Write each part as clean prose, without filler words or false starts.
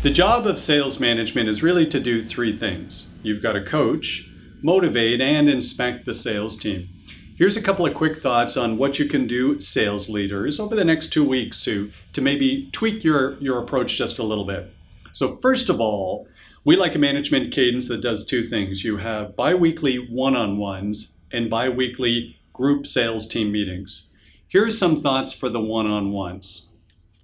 The job of sales management is really to do three things. You've got to coach, motivate, and inspect the sales team. Here's a couple of quick thoughts on what you can do, sales leaders, over the next 2 weeks to maybe tweak your approach just a little bit. So first of all, we like a management cadence that does two things. You have bi-weekly one-on-ones and bi-weekly group sales team meetings. Here are some thoughts for the one-on-ones.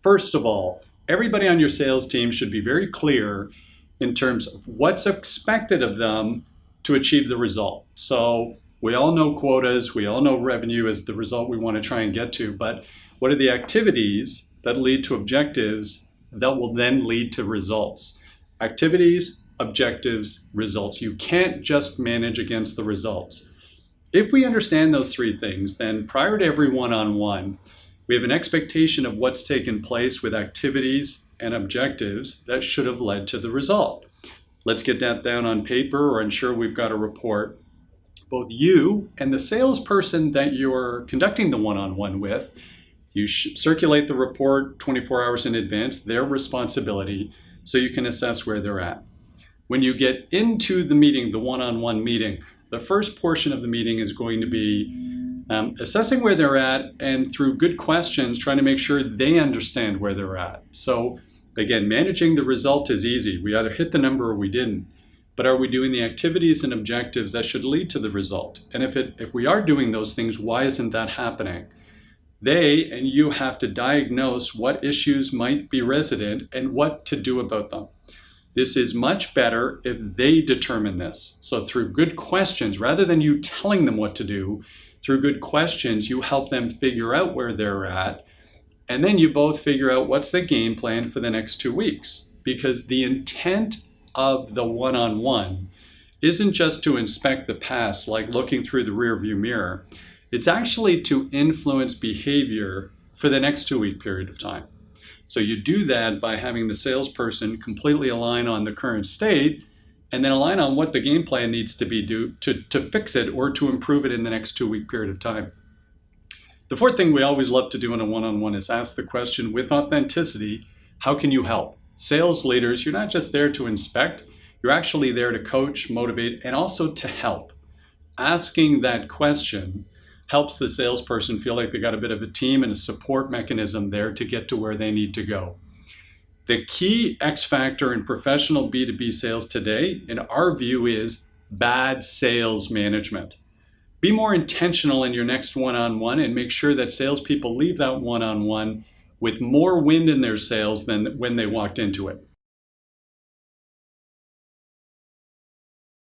First of all, everybody on your sales team should be very clear in terms of what's expected of them to achieve the result. So we all know quotas, we all know revenue is the result we want to try and get to, but what are the activities that lead to objectives that will then lead to results? Activities, objectives, results. You can't just manage against the results. If we understand those three things, then prior to every one-on-one, we have an expectation of what's taken place with activities and objectives that should have led to the result. Let's get that down on paper or ensure we've got a report. Both you and the salesperson that you're conducting the one-on-one with, you should circulate the report 24 hours in advance, their responsibility, so you can assess where they're at. When you get into the meeting, the one-on-one meeting, the first portion of the meeting is going to be assessing where they're at, and through good questions, trying to make sure they understand where they're at. So again, managing the result is easy. We either hit the number or we didn't. But are we doing the activities and objectives that should lead to the result? And if we are doing those things, why isn't that happening? They and you have to diagnose what issues might be resident and what to do about them. This is much better if they determine this. So through good questions, rather than you telling them what to do, through good questions, you help them figure out where they're at, and then you both figure out what's the game plan for the next 2 weeks. Because the intent of the one-on-one isn't just to inspect the past, like looking through the rearview mirror. It's actually to influence behavior for the next 2-week period of time. So you do that by having the salesperson completely align on the current state and then align on what the game plan needs to be to fix it or to improve it in the next 2-week period of time. The fourth thing we always love to do in a one-on-one is ask the question with authenticity, how can you help? Sales leaders, you're not just there to inspect, you're actually there to coach, motivate, and also to help. Asking that question helps the salesperson feel like they got a bit of a team and a support mechanism there to get to where they need to go. The key X factor in professional B2B sales today, in our view, is bad sales management. Be more intentional in your next one-on-one and make sure that salespeople leave that one-on-one with more wind in their sails than when they walked into it.